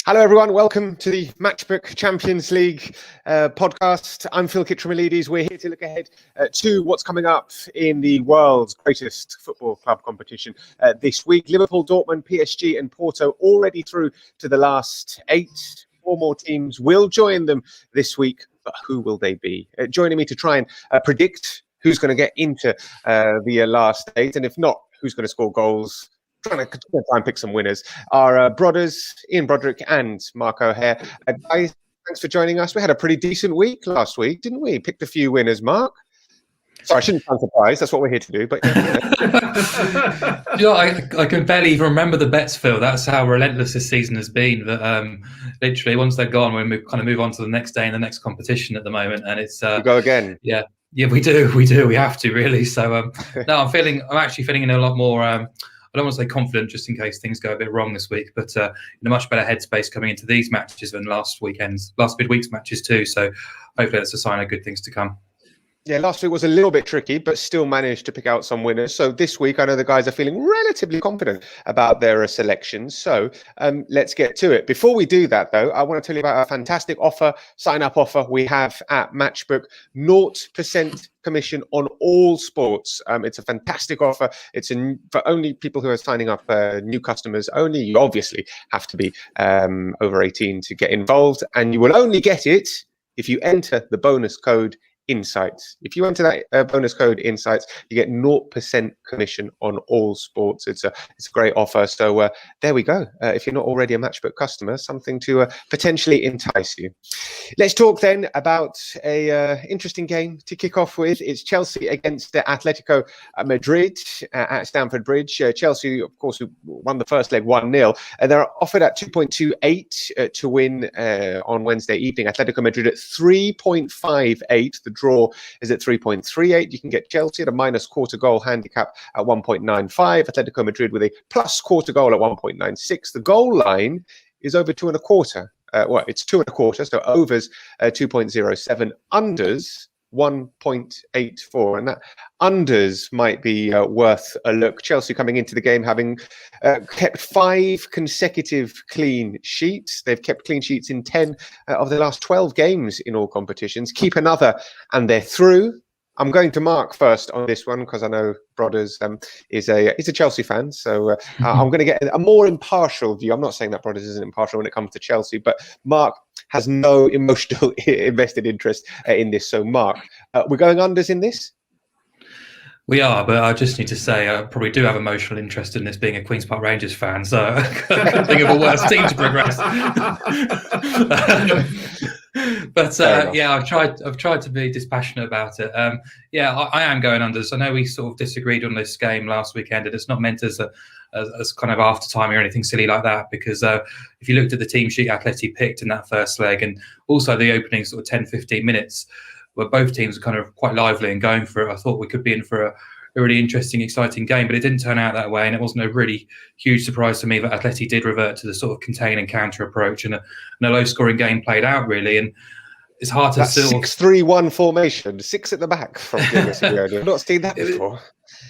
Hello, everyone. Welcome to the Matchbook Champions League podcast. I'm Phil Kitromilides. We're here to look ahead to what's coming up in the world's greatest football club competition this week. Liverpool, Dortmund, PSG and Porto already through to the last 8. 4 more teams will join them this week, but who will they be? Joining me to try and predict who's going to get into the last 8, and if not, who's going to score goals, trying to try and pick some winners, our brothers Ian Broadrick and Mark O'Haire. Guys, thanks for joining us. We had a pretty decent week last week, didn't we? Picked a few winners, Mark. Sorry, I shouldn't sound surprised. That's what we're here to do. But I can barely even remember the bets, Phil. That's how relentless this season has been. That literally, once they're gone, we move on to the next day and the next competition at the moment, and it's we go again. Yeah, we do. We have to really. So no, I'm actually feeling in a lot more. I don't want to say confident, just in case things go a bit wrong this week, but in a much better headspace coming into these matches than last midweek's matches too. So hopefully that's a sign of good things to come. Yeah, last week was a little bit tricky, but still managed to pick out some winners. So this week, I know the guys are feeling relatively confident about their selections. So let's get to it. Before we do that, though, I want to tell you about a fantastic sign-up offer we have at Matchbook. 0% commission on all sports. It's a fantastic offer. It's for only people who are signing up, new customers only. You obviously have to be over 18 to get involved, and you will only get it if you enter the bonus code Insights. If you enter that bonus code Insights, you get 0% commission on all sports. It's a great offer. So there we go. If you're not already a Matchbook customer, something to potentially entice you. Let's talk then about a interesting game to kick off with. It's Chelsea against Atletico Madrid at Stamford Bridge. Chelsea, of course, who won the first leg 1-0. They're offered at 2.28 to win on Wednesday evening. Atletico Madrid at 3.58. The draw is at 3.38. You can get Chelsea at a minus quarter goal handicap at 1.95. Atletico Madrid with a plus quarter goal at 1.96. The goal line is over 2.25. It's 2.25. So overs 2.07. Unders 1.84, and that unders might be worth a look. Chelsea coming into the game having kept 5 consecutive clean sheets. They've kept clean sheets in 10 of the last 12 games in all competitions. Keep another and they're through. I'm going to Mark first on this one because I know Brothers is a Chelsea fan, so I'm going to get a more impartial view. I'm not saying that Brothers isn't impartial when it comes to Chelsea, but Mark has no emotional invested interest in this. So Mark, we're going unders in this? We are, but I just need to say I probably do have emotional interest in this, being a Queen's Park Rangers fan, so I can't think of a worse team to progress. But I've tried to be dispassionate about it. I am going unders. I know we sort of disagreed on this game last weekend, and it's not meant as kind of after time or anything silly like that, because if you looked at the team sheet Atleti picked in that first leg, and also the opening sort of 10-15 minutes, where both teams were kind of quite lively and going for it, I thought we could be in for a really interesting, exciting game, but it didn't turn out that way, and it wasn't a really huge surprise to me that Atleti did revert to the sort of contain and counter approach, and a low-scoring game played out, really, and it's hard to... That 6-3-1 formation, 6 at the back from Simeone. I've not seen that before.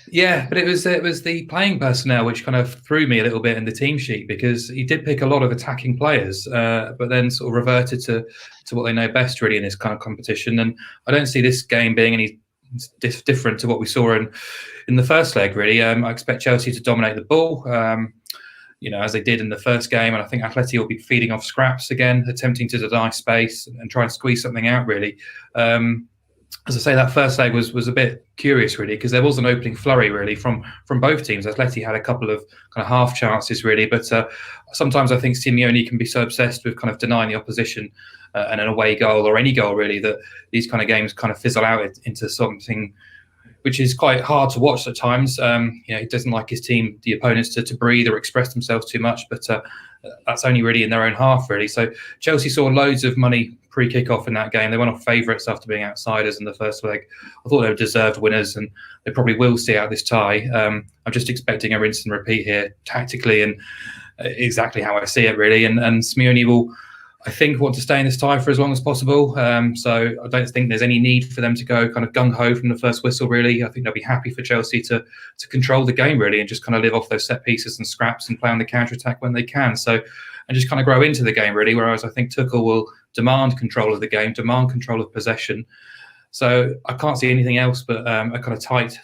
Yeah, but it was the playing personnel which kind of threw me a little bit in the team sheet, because he did pick a lot of attacking players, but then sort of reverted to what they know best, really, in this kind of competition, and I don't see this game being any different to what we saw in the first leg, really. I expect Chelsea to dominate the ball, as they did in the first game, and I think Atleti will be feeding off scraps again, attempting to deny space and try and squeeze something out, really. As I say, that first leg was a bit curious, really, because there was an opening flurry, really, from both teams. Atleti had a couple of kind of half chances, really, but sometimes I think Simeone can be so obsessed with kind of denying the opposition and an away goal, or any goal, really, that these kind of games kind of fizzle out into something which is quite hard to watch at times. He doesn't like his team, the opponents, to breathe or express themselves too much, but that's only really in their own half, really. So Chelsea saw loads of money pre-kick-off in that game. They went off favourites after being outsiders in the first leg. I thought they were deserved winners, and they probably will see out this tie. I'm just expecting a rinse and repeat here tactically, and exactly how I see it, really. And Simeone will... I think want to stay in this tie for as long as possible. So I don't think there's any need for them to go kind of gung-ho from the first whistle, really. I think they'll be happy for Chelsea to control the game, really, and just kind of live off those set pieces and scraps and play on the counter-attack when they can. So, and just kind of grow into the game, really, whereas I think Tuchel will demand control of the game, demand control of possession. So I can't see anything else but a kind of tight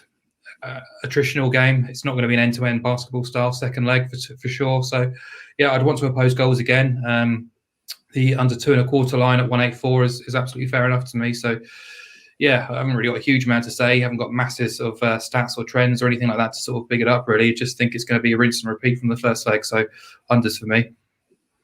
attritional game. It's not going to be an end-to-end basketball style second leg for sure. So, yeah, I'd want to oppose goals again. The under 2.25 line at 184 is absolutely fair enough to me. So, yeah, I haven't really got a huge amount to say. I haven't got masses of stats or trends or anything like that to sort of big it up, really. Just think it's going to be a rinse and repeat from the first leg. So, unders for me.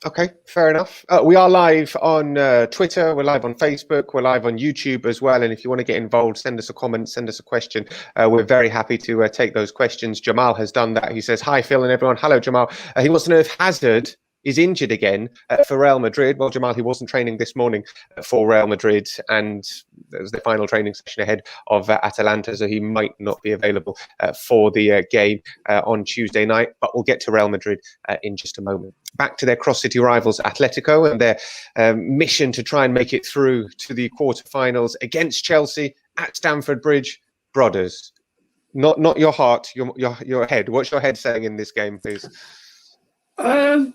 Okay, fair enough. We are live on Twitter, we're live on Facebook, we're live on YouTube as well. And if you want to get involved, send us a comment, send us a question. We're very happy to take those questions. Jamal has done that. He says, hi, Phil and everyone. Hello, Jamal. He wants to know if Hazard is injured again for Real Madrid. Well, Jamal, he wasn't training this morning for Real Madrid, and it was the final training session ahead of Atalanta, so he might not be available for the game on Tuesday night. But we'll get to Real Madrid in just a moment. Back to their cross-city rivals, Atletico, and their mission to try and make it through to the quarterfinals against Chelsea at Stamford Bridge. Brothers, not your heart, your head. What's your head saying in this game, please?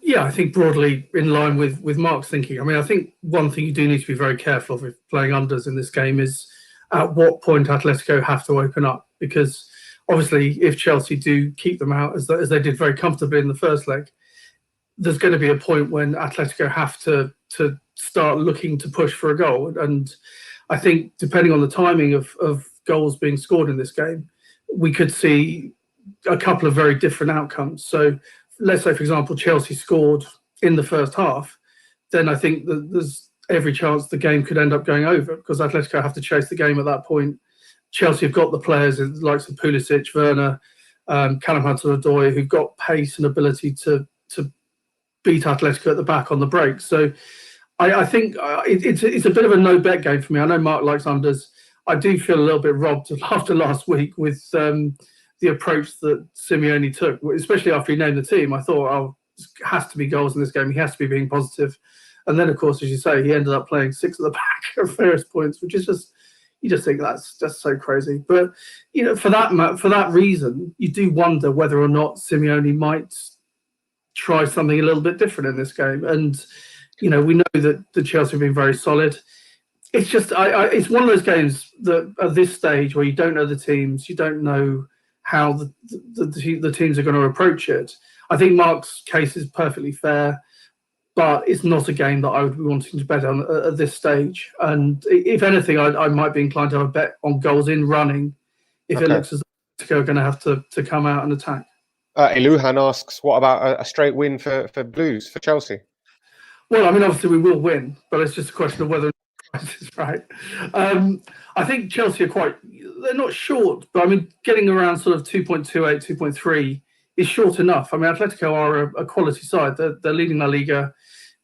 Yeah, I think broadly in line with Mark's thinking. I mean, I think one thing you do need to be very careful of with playing unders in this game is at what point Atletico have to open up, because obviously if Chelsea do keep them out as they did very comfortably in the first leg, there's going to be a point when Atletico have to start looking to push for a goal. And I think depending on the timing of goals being scored in this game, we could see a couple of very different outcomes. So let's say, for example, Chelsea scored in the first half, then I think that there's every chance the game could end up going over because Atletico have to chase the game at that point. Chelsea have got the players like Pulisic, Werner, Callum Hudson-Odoi, who've got pace and ability to beat Atletico at the back on the break. So I think it's a bit of a no-bet game for me. I know Mark likes unders. I do feel a little bit robbed after last week with the approach that Simeone took, especially after he named the team. I thought, oh, there has to be goals in this game. He has to be being positive. And then, of course, as you say, he ended up playing 6 at the back at various points, which is just, you just think that's just so crazy. But, you know, for that reason, you do wonder whether or not Simeone might try something a little bit different in this game. And, you know, we know that the Chelsea have been very solid. It's just, it's one of those games that at this stage where you don't know the teams, you don't know how the teams are going to approach it. I think Mark's case is perfectly fair, but it's not a game that I would be wanting to bet on at this stage. And if anything, I might be inclined to have a bet on goals in running if it looks as though they're going to have to come out and attack. Iluhan asks, what about a straight win for Blues, for Chelsea? Well, I mean, obviously we will win, but it's just a question of whether or not the price is right. I think Chelsea are they're not short, but I mean, getting around sort of 2.28, 2.3 is short enough. I mean, Atletico are a quality side. They're leading La Liga.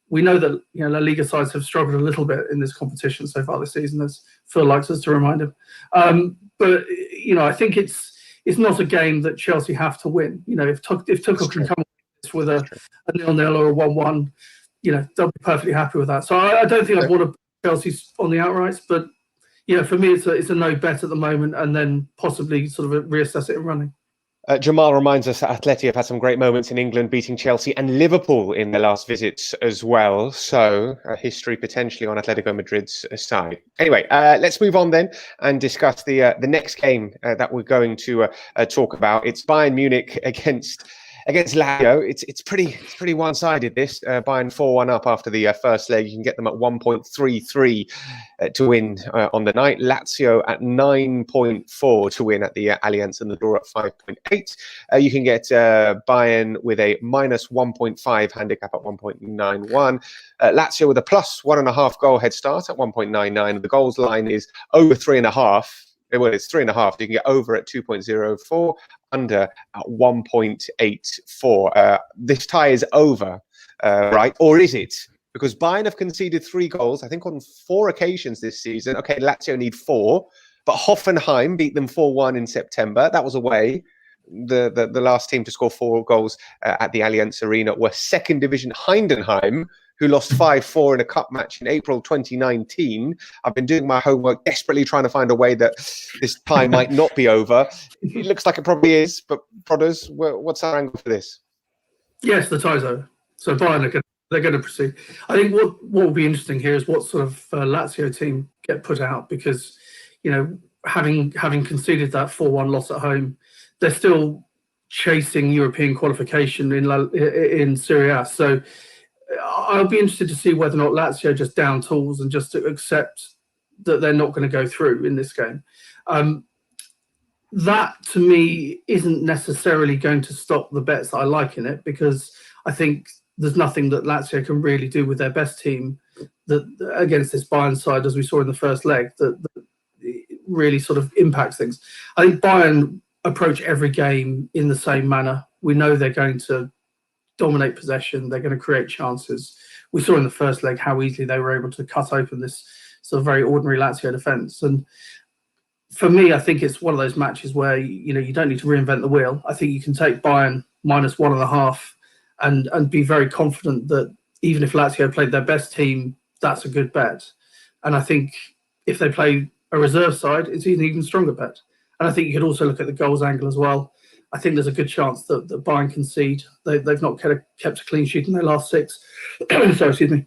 We know that, you know, La Liga sides have struggled a little bit in this competition so far this season, as Phil likes us to remind him. But, you know, I think it's not a game that Chelsea have to win. You know, if Tuchel can come with a 0-0 or a 1-1, you know, they'll be perfectly happy with that. So I don't think I'd want to Chelsea on the outrights, but yeah, for me, it's a no bet at the moment, and then possibly sort of reassess it in running. Jamal reminds us that Atleti have had some great moments in England, beating Chelsea and Liverpool in their last visits as well. So history potentially on Atletico Madrid's side. Anyway, let's move on then and discuss the next game that we're going to talk about. It's Bayern Munich against Lazio. It's pretty one-sided, this. Bayern 4-1 up after the first leg. You can get them at 1.33 to win on the night. Lazio at 9.4 to win at the Allianz, and the draw at 5.8. You can get Bayern with a minus 1.5 handicap at 1.91. Lazio with a plus 1.5 goal head start at 1.99. The goals line is over 3.5. Well, it's 3.5. You can get over at 2.04, under at 1.84. This tie is over, right? Or is it? Because Bayern have conceded 3 goals, I think, on 4 occasions this season. Okay, Lazio need 4, but Hoffenheim beat them 4-1 in September. That was away. The last team to score 4 goals at the Allianz Arena were second division Heidenheim, who lost 5-4 in a cup match in April 2019. I've been doing my homework, desperately trying to find a way that this tie might not be over. It looks like it probably is, but Prodders, what's our angle for this? Yes, the tie's over. So Bayern they're going to proceed. I think what will be interesting here is what sort of Lazio team get put out, because, you know, having conceded that 4-1 loss at home, they're still chasing European qualification in Serie A. So I'll be interested to see whether or not Lazio just down tools and just accept that they're not going to go through in this game. That, to me, isn't necessarily going to stop the bets that I like in it, because I think there's nothing that Lazio can really do with their best team that against this Bayern side, as we saw in the first leg, that really sort of impacts things. I think Bayern approach every game in the same manner. We know they're going to dominate possession. They're going to create chances. We saw in the first leg how easily they were able to cut open this sort of very ordinary Lazio defence. And for me, I think it's one of those matches where, you know, you don't need to reinvent the wheel. I think you can take Bayern -1.5 and be very confident that even if Lazio played their best team, that's a good bet. And I think if they play a reserve side, it's an even stronger bet. And I think you could also look at the goals angle as well. I think there's a good chance that Bayern concede. They've not kept a clean sheet in their last 6. So, excuse me.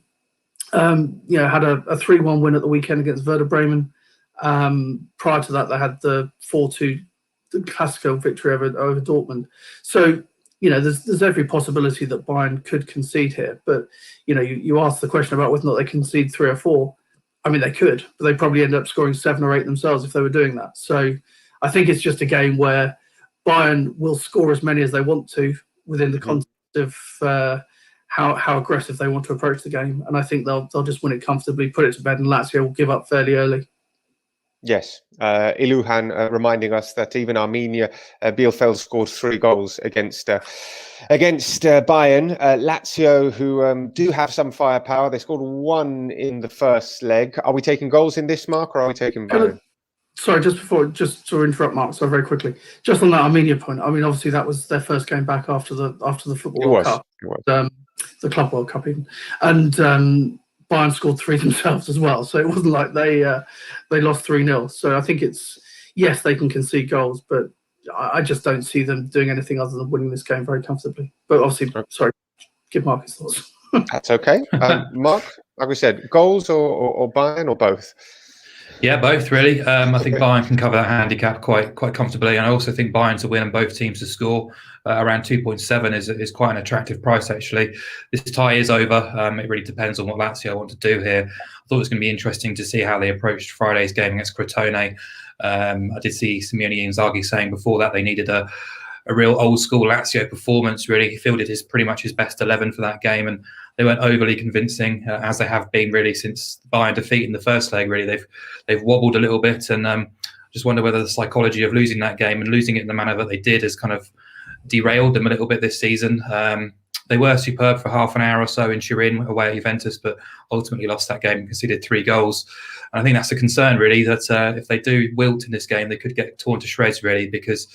You know, had a 3-1 win at the weekend against Werder Bremen. Prior to that, they had the 4-2 Classico victory over Dortmund. So, you know, there's every possibility that Bayern could concede here. But, you know, you asked the question about whether or not they concede 3 or 4. I mean, they could, but they probably end up scoring 7 or 8 themselves if they were doing that. So I think it's just a game where Bayern will score as many as they want to within the context of how aggressive they want to approach the game. And I think they'll just win it comfortably, put it to bed, and Lazio will give up fairly early. Yes, Iluhan reminding us that even Armenia, Bielefeld scored 3 goals against Bayern. Lazio, who do have some firepower, they scored 1 in the first leg. Are we taking goals in this, Mark, or are we taking Bayern? Sorry, just to interrupt, Mark. So very quickly, just on that Armenia point. I mean, obviously that was their first game back after the Football World Cup, the Club World Cup even, and Bayern scored 3 themselves as well. So it wasn't like they lost 3-0. So I think yes, they can concede goals, but I just don't see them doing anything other than winning this game very comfortably. But obviously, sorry, give Mark his thoughts. That's okay. Mark, like we said, goals or Bayern or both? Yeah, both really. I think Bayern can cover that handicap quite comfortably, and I also think Bayern to win and both teams to score around 2.7 is quite an attractive price actually. This tie is over. It really depends on what Lazio want to do here. I thought it was going to be interesting to see how they approached Friday's game against Crotone. I did see Simeone Inzaghi saying before that they needed a real old school Lazio performance. Really, he fielded pretty much his best 11 for that game, and they weren't overly convincing as they have been really since Bayern defeat in the first leg. Really, they've wobbled a little bit, and just wonder whether the psychology of losing that game and losing it in the manner that they did has kind of derailed them a little bit this season. They were superb for half an hour or so in Turin away at Juventus, but ultimately lost that game and conceded 3 goals. And I think that's a concern, really, that if they do wilt in this game, they could get torn to shreds, really, because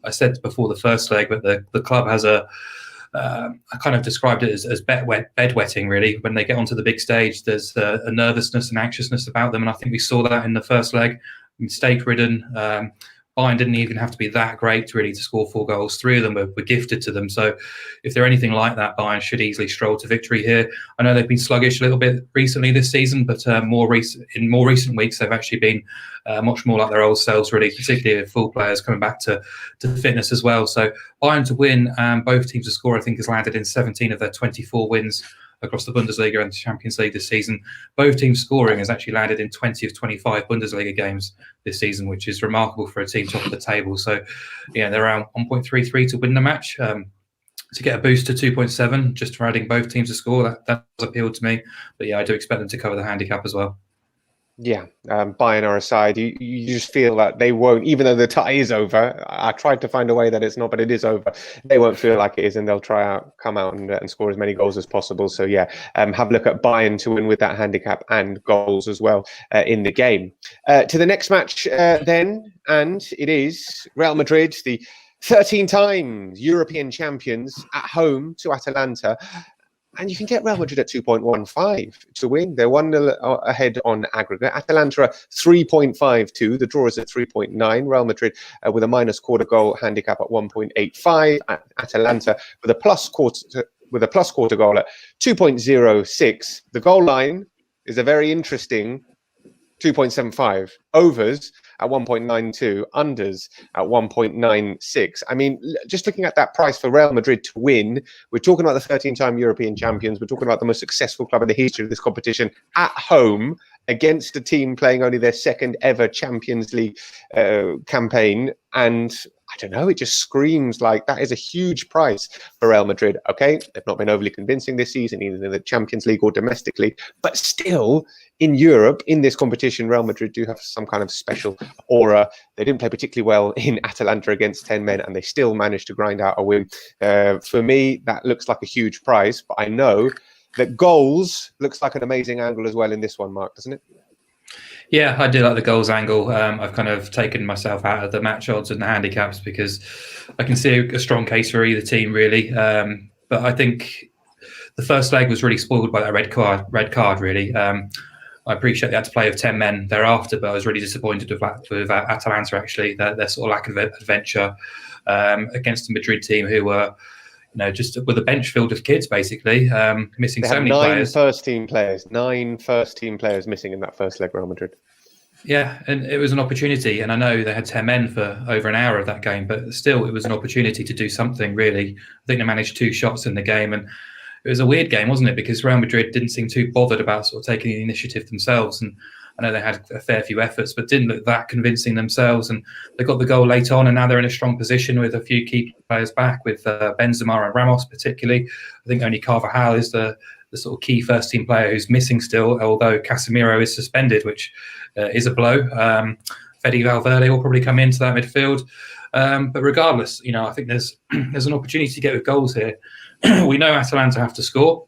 I said before the first leg, but the club has I kind of described it as bedwetting, really. When they get onto the big stage, there's a nervousness and anxiousness about them, and I think we saw that in the first leg. Mistake-ridden. Bayern didn't even have to be that great, really, to score 4 goals. 3 of them were gifted to them. So if they're anything like that, Bayern should easily stroll to victory here. I know they've been sluggish a little bit recently this season, but in more recent weeks, they've actually been much more like their old selves, really, particularly with full players coming back to fitness as well. So Bayern to win and both teams to score, I think, has landed in 17 of their 24 wins across the Bundesliga and the Champions League this season. Both teams scoring has actually landed in 20 of 25 Bundesliga games this season, which is remarkable for a team top of the table. So, yeah, they're around 1.33 to win the match. To get a boost to 2.7 just for adding both teams to score, that appealed to me. But yeah, I do expect them to cover the handicap as well. Yeah, Bayern are aside, you just feel that they won't, even though the tie is over. I tried to find a way that it's not, but it is over. They won't feel like it is, and they'll come out and score as many goals as possible. So yeah, have a look at Bayern to win with that handicap and goals as well in the game. To the next match then, and it is Real Madrid, the 13 times European champions, at home to Atalanta. And you can get Real Madrid at 2.15 to win. They're 1-0 ahead on aggregate. Atalanta 3.52. The draw is at 3.9. Real Madrid with a minus quarter goal handicap at 1.85. Atalanta with a plus quarter goal at 2.06. The goal line is a very interesting 2.75. Overs at 1.92, unders at 1.96. I mean, just looking at that price for Real Madrid to win, we're talking about the 13-time European champions. We're talking about the most successful club in the history of this competition at home against a team playing only their second ever Champions League campaign. And I don't know, it just screams like that is a huge price for Real Madrid. Okay, they've not been overly convincing this season, either in the Champions League or domestically, but still in Europe, in this competition, Real Madrid do have some kind of special aura. They didn't play particularly well in Atalanta against 10 men, and they still managed to grind out a win. For me, that looks like a huge price, but I know that goals looks like an amazing angle as well in this one, Mark, doesn't it? Yeah, I do like the goals angle. I've kind of taken myself out of the match odds and the handicaps because I can see a strong case for either team, really. But I think the first leg was really spoiled by that red card, really. I appreciate they had to play with 10 men thereafter, but I was really disappointed with Atalanta, actually. Their sort of lack of adventure against the Madrid team, who were just with a bench filled with kids, basically, missing so many players. 9 first team players missing in that first leg, Real Madrid. Yeah, and it was an opportunity. And I know they had 10 men for over an hour of that game, but still, it was an opportunity to do something, really. I think they managed 2 shots in the game. And it was a weird game, wasn't it? Because Real Madrid didn't seem too bothered about sort of taking the initiative themselves. And I know they had a fair few efforts, but didn't look that convincing themselves. And they got the goal late on, and now they're in a strong position with a few key players back, with Benzema and Ramos particularly. I think only Carvajal is the sort of key first-team player who's missing still, although Casemiro is suspended, which is a blow. Fede Valverde will probably come into that midfield. But regardless, I think there's an opportunity to get with goals here. We know Atalanta have to score.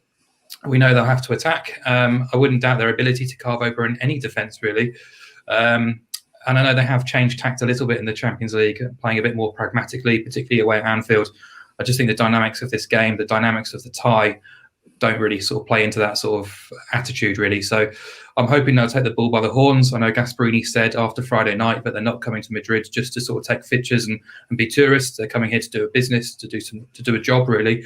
We know they'll have to attack. I wouldn't doubt their ability to carve over in any defence, really. And I know they have changed tact a little bit in the Champions League, playing a bit more pragmatically, particularly away at Anfield. I just think the dynamics of this game, the dynamics of the tie, don't really sort of play into that sort of attitude, really. So I'm hoping they'll take the bull by the horns. I know Gasperini said after Friday night that they're not coming to Madrid just to sort of take pictures and be tourists. They're coming here to do a business, to do a job, really.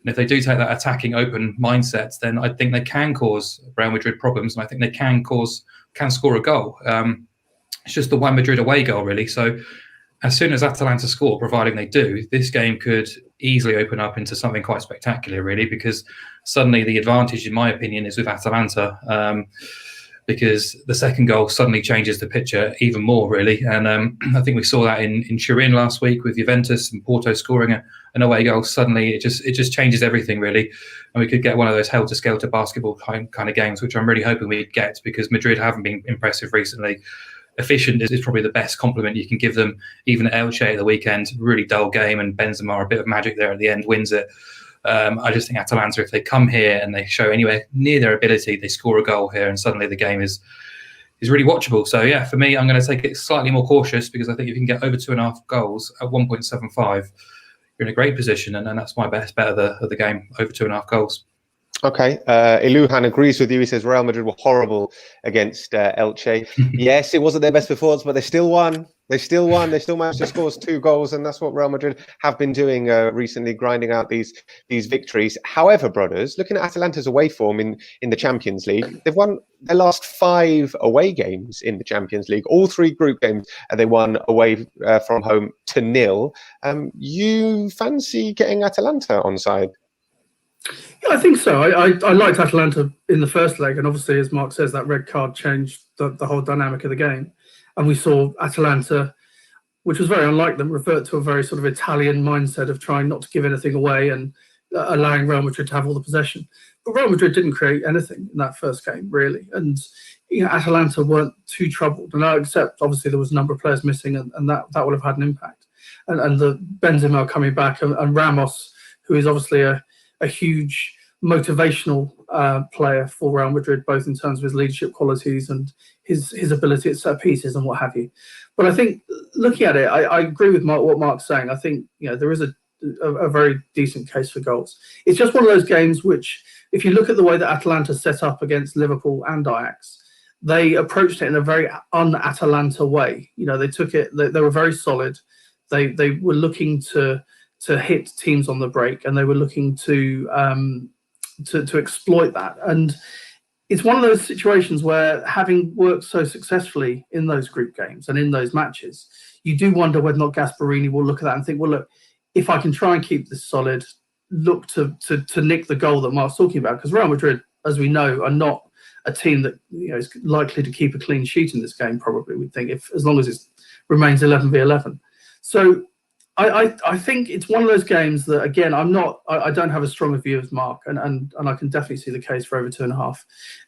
And if they do take that attacking, open mindset, then I think they can cause Real Madrid problems, and I think they can score a goal. It's just the one Madrid away goal, really. So as soon as Atalanta score, providing they do, this game could easily open up into something quite spectacular, really, because suddenly the advantage, in my opinion, is with Atalanta. Because the second goal suddenly changes the picture even more, really. And I think we saw that in Turin last week with Juventus and Porto scoring an away goal. Suddenly it just changes everything, really. And we could get one of those helter-skelter basketball kind of games, which I'm really hoping we get, because Madrid haven't been impressive recently. Efficient is probably the best compliment you can give them, even at Elche at the weekend. Really dull game, and Benzema, a bit of magic there at the end, wins it. I just think Atalanta, if they come here and they show anywhere near their ability, they score a goal here, and suddenly the game is really watchable. So yeah, for me, I'm going to take it slightly more cautious, because I think if you can get over 2.5 goals at 1.75, you're in a great position, and that's my best bet of the game, over 2.5 goals. Okay, Iluhan agrees with you. He says Real Madrid were horrible against Elche. Yes, it wasn't their best performance, but they still won. They still managed to score 2 goals, and that's what Real Madrid have been doing recently, grinding out these victories. However, brothers, looking at Atalanta's away form in the Champions League, they've won their last 5 away games in the Champions League. All 3 group games, they won away from home to 0. You fancy getting Atalanta on side? Yeah, I think so. I liked Atalanta in the first leg, and obviously, as Mark says, that red card changed the whole dynamic of the game. And we saw Atalanta, which was very unlike them, revert to a very sort of Italian mindset of trying not to give anything away and allowing Real Madrid to have all the possession. But Real Madrid didn't create anything in that first game, really. And Atalanta weren't too troubled. And I accept, obviously, there was a number of players missing, and that would have had an impact. And the Benzema coming back, and Ramos, who is obviously a huge motivational player for Real Madrid, both in terms of his leadership qualities and his ability at set pieces and what have you. But I think, looking at it, I agree with what Mark's saying. I think there is a a very decent case for goals. It's just one of those games which, if you look at the way that Atalanta set up against Liverpool and Ajax, they approached it in a very un-Atalanta way. They took it. They were very solid. They were looking to hit teams on the break, and they were looking to exploit that. And it's one of those situations where, having worked so successfully in those group games and in those matches, you do wonder whether or not Gasperini will look at that and think, well, look, if I can try and keep this solid, look to nick the goal that Mark's talking about, because Real Madrid, as we know, are not a team that is likely to keep a clean sheet in this game. Probably, we think, as long as it remains 11v11. So I think it's one of those games that, again, I don't have as strong a view as Mark, and I can definitely see the case for over 2.5.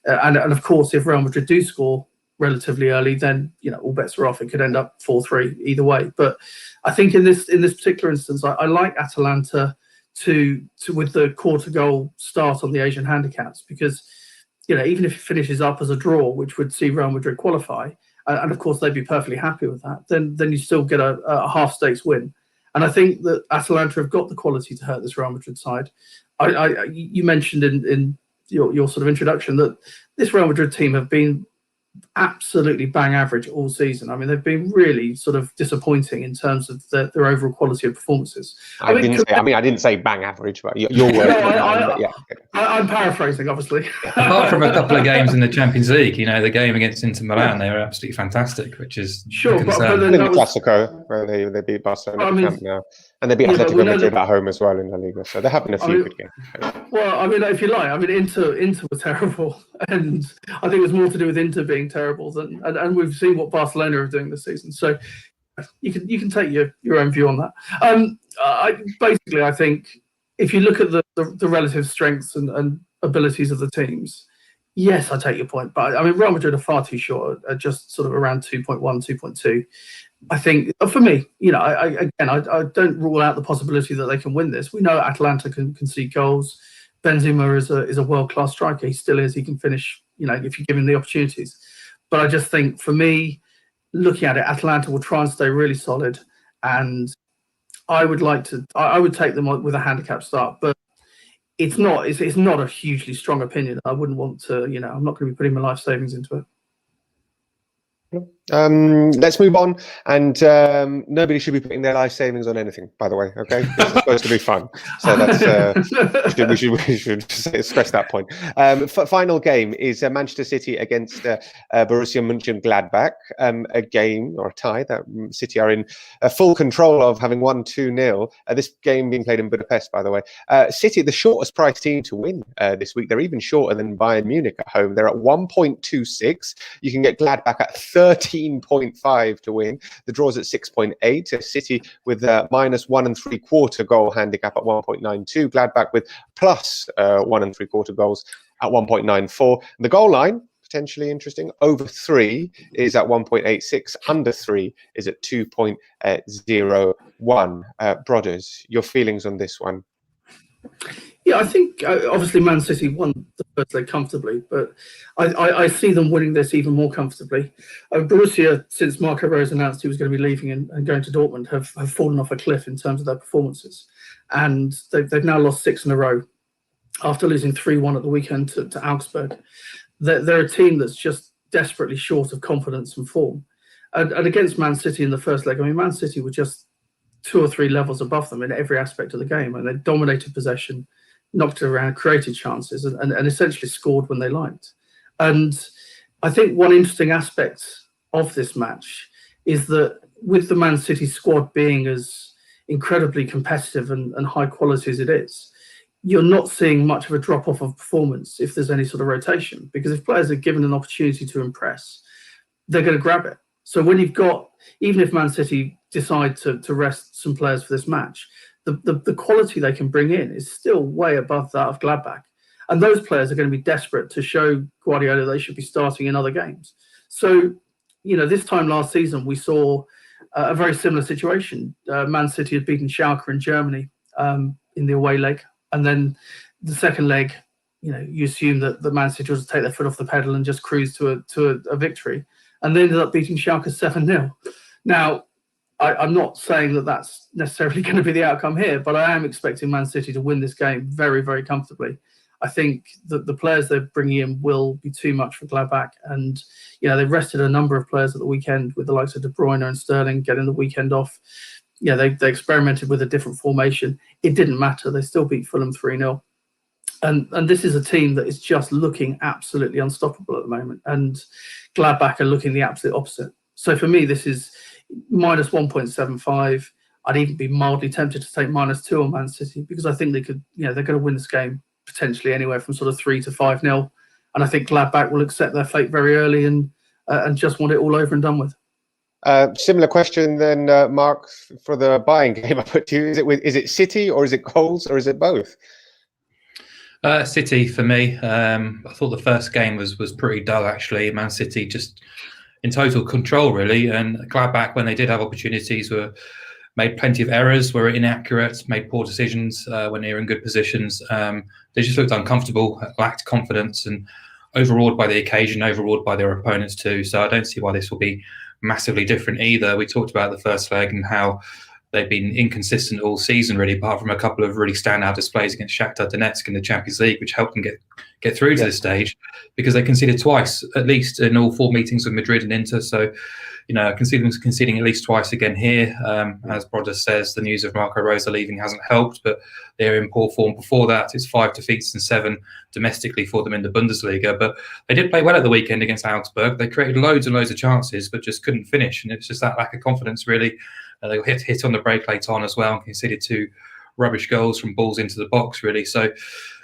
And of course, if Real Madrid do score relatively early, then all bets are off. It could end up 4-3 either way. But I think in this particular instance, I like Atalanta to with the quarter goal start on the Asian handicaps, because even if it finishes up as a draw, which would see Real Madrid qualify, and of course they'd be perfectly happy with that, then you still get a half stakes win. And I think that Atalanta have got the quality to hurt this Real Madrid side. You mentioned in your sort of introduction that this Real Madrid team have been absolutely bang average all season. I mean, they've been really sort of disappointing in terms of their overall quality of performances. I didn't say bang average, but your word. No, I'm paraphrasing, obviously. Apart from a couple of games in the Champions League, the game against Inter Milan, they were absolutely fantastic, which is sure. But then in the Clasico, where they beat Barcelona now, and they beat Atletico Madrid at home as well in La Liga. So they're having a few good games. Well, if you like, Inter were terrible, and I think it was more to do with Inter being terrible than, and we've seen what Barcelona are doing this season. So you can take your own view on that. I think if you look at the relative strengths and abilities of the teams, yes, I take your point. But Real Madrid are far too short, at just sort of around 2.1, 2.2. I think for me, I don't rule out the possibility that they can win this. We know Atalanta can concede goals. Benzema is a world-class striker. He still is. He can finish, if you give him the opportunities. But I just think, for me, looking at it, Atalanta will try and stay really solid, and I would take them with a handicap start, but it's not a hugely strong opinion. I wouldn't want to, I'm not going to be putting my life savings into it. Let's move on, and nobody should be putting their life savings on anything, by the way. Okay, this is supposed to be fun, so that's we should stress that point. Final game is Manchester City against Borussia Mönchengladbach, a game or a tie that City are in full control of, having won 2-0. This game being played in Budapest, by the way. City, the shortest price team to win this week. They're even shorter than Bayern Munich at home. They're at 1.26. You can get Gladbach at 13.5 to win. The draw's at 6.8. City with minus 1 3/4 goal handicap at 1.92. Gladbach with plus 1 3/4 goals at 1.94. The goal line, potentially interesting, over 3 is at 1.86. Under 3 is at 2.01. Brothers, your feelings on this one? Yeah, I think obviously Man City won the first leg comfortably, but I see them winning this even more comfortably. Borussia, since Mark O'Haire announced he was going to be leaving and going to Dortmund, have fallen off a cliff in terms of their performances. And they've now lost 6 in a row after losing 3-1 at the weekend to Augsburg. They're a team that's just desperately short of confidence and form. And against Man City in the first leg, Man City were just 2 or 3 levels above them in every aspect of the game, and they dominated possession, knocked it around, created chances, and essentially scored when they liked. And I think one interesting aspect of this match is that with the Man City squad being as incredibly competitive and high quality as it is, you're not seeing much of a drop-off of performance if there's any sort of rotation, because if players are given an opportunity to impress, they're going to grab it. So when you've got, even if Man City decide to rest some players for this match, the quality they can bring in is still way above that of Gladbach. And those players are going to be desperate to show Guardiola they should be starting in other games. So, this time last season, we saw a very similar situation. Man City had beaten Schalke in Germany in the away leg. And then the second leg, you assume that the Man City was to take their foot off the pedal and just cruise to a victory. And they ended up beating Schalke 7-0. Now, I'm not saying that that's necessarily going to be the outcome here, but I am expecting Man City to win this game very, very comfortably. I think that the players they're bringing in will be too much for Gladbach. And, they've rested a number of players at the weekend with the likes of De Bruyne and Sterling getting the weekend off. They experimented with a different formation. It didn't matter. They still beat Fulham 3-0. And this is a team that is just looking absolutely unstoppable at the moment. And Gladbach are looking the absolute opposite. So for me, this is minus 1.75. I'd even be mildly tempted to take -2 on Man City because I think they could, they're going to win this game potentially anywhere from sort of 3 to 5-0. And I think Gladbach will accept their fate very early and just want it all over and done with. Similar question then, Mark, for the Bayern game I put to you. Is it City or is it goals or is it both? City for me. I thought the first game was pretty dull actually. Man City just in total control really, and Gladbach when they did have opportunities made plenty of errors, were inaccurate, made poor decisions when they were in good positions. They just looked uncomfortable, lacked confidence, and overawed by the occasion, overawed by their opponents too. So I don't see why this will be massively different either. We talked about the first leg and how they've been inconsistent all season, really, apart from a couple of really standout displays against Shakhtar Donetsk in the Champions League, which helped them get through to this stage, because they conceded twice, at least in all 4 meetings with Madrid and Inter. So, I can see them conceding at least twice again here. As Broadrick says, the news of Mark O'Haire leaving hasn't helped, but they're in poor form before that. It's 5 defeats and 7 domestically for them in the Bundesliga. But they did play well at the weekend against Augsburg. They created loads and loads of chances, but just couldn't finish. And it's just that lack of confidence, really. They got hit on the break late on as well and conceded 2 rubbish goals from balls into the box, really. So,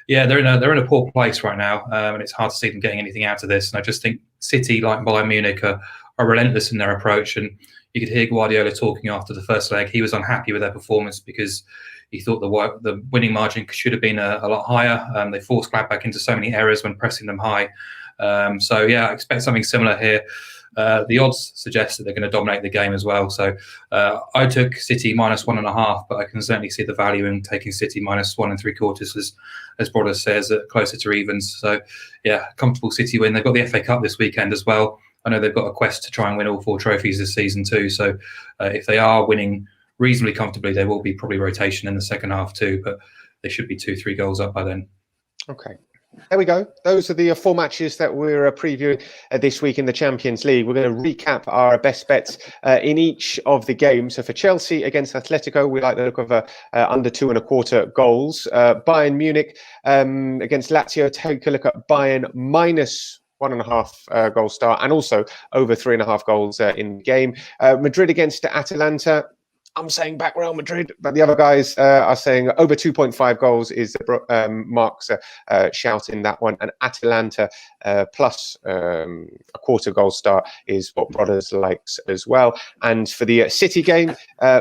yeah, they're in a poor place right now, and it's hard to see them getting anything out of this. And I just think City, like Bayern Munich, are relentless in their approach. And you could hear Guardiola talking after the first leg. He was unhappy with their performance because he thought the winning margin should have been a lot higher. They forced Gladbach into so many errors when pressing them high. So, yeah, I expect something similar here. The odds suggest that they're going to dominate the game as well. So I took City -1.5, but I can certainly see the value in taking City -1 3/4, as Broadrick says, closer to evens. So, yeah, comfortable City win. They've got the FA Cup this weekend as well. I know they've got a quest to try and win all 4 trophies this season too. So if they are winning reasonably comfortably, there will be probably rotation in the second half too, but they should be 2-3 goals up by then. Okay. There we go. Those are the 4 matches that we're previewing this week in the Champions League. We're going to recap our best bets in each of the games. So for Chelsea against Atletico, we like the look of under 2.25 goals. Bayern Munich against Lazio, take a look at Bayern -1.5 goal start, and also over 3.5 goals in the game. Madrid against Atalanta. I'm saying back Real Madrid, but the other guys are saying over 2.5 goals is Mark's shout in that one. And Atalanta plus a 1/4 goal start is what Brothers likes as well. And for the City game,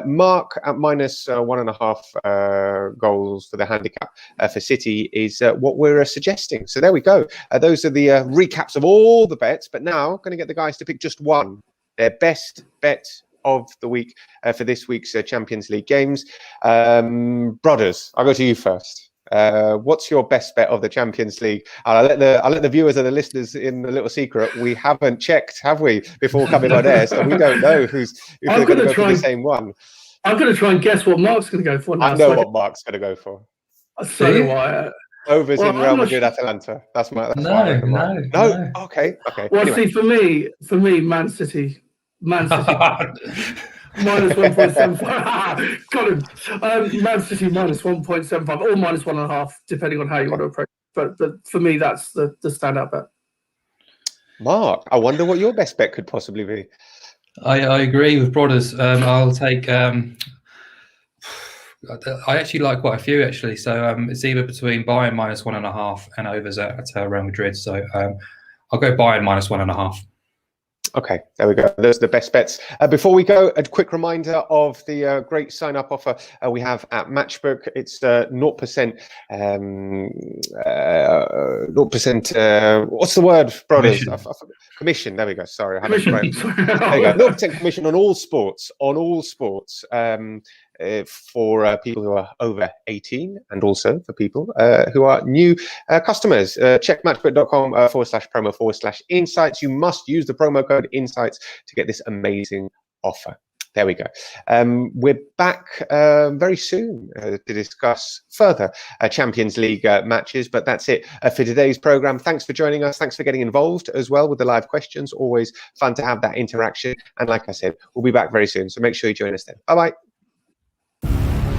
Mark at -1.5 goals for the handicap for City is what we're suggesting. So there we go. Those are the recaps of all the bets. But now going to get the guys to pick just one, their best bet of the week for this week's Champions League games. Brothers, I'll go to you first. What's your best bet of the Champions League? I'll let the viewers and the listeners in a little secret. We haven't checked, have we, before coming on air, so we don't know who's going to go for the same one. I'm going to try and guess what Mark's going to go for now. I know what Mark's going to go for. So do I. Overs in Real Madrid, Atalanta. That's my. No. Okay. Well, anyway. See, for me, Man City. -1.75. Got him. Man City -1.75 or -1.5, depending on how you want to approach it. But for me, that's the standout bet. Mark, I wonder what your best bet could possibly be. I agree with Brothers. I'll take. I actually like quite a few actually. So it's either between Bayern -1.5 and overs at Real Madrid. So I'll go Bayern -1.5. Okay, there we go. Those are the best bets. Before we go, a quick reminder of the great sign-up offer we have at Matchbook. It's 0%. 0%. What's the word, brothers? Commission. There we go. Sorry, I haven't. There you go. 0% commission on all sports. For people who are over 18 and also for people who are new customers. Check matchbook.com /promo/insights. You must use the promo code insights to get this amazing offer. There we go. We're back very soon to discuss further Champions League matches, but that's it for today's programme. Thanks for joining us. Thanks for getting involved as well with the live questions. Always fun to have that interaction. And like I said, we'll be back very soon. So make sure you join us then. Bye-bye.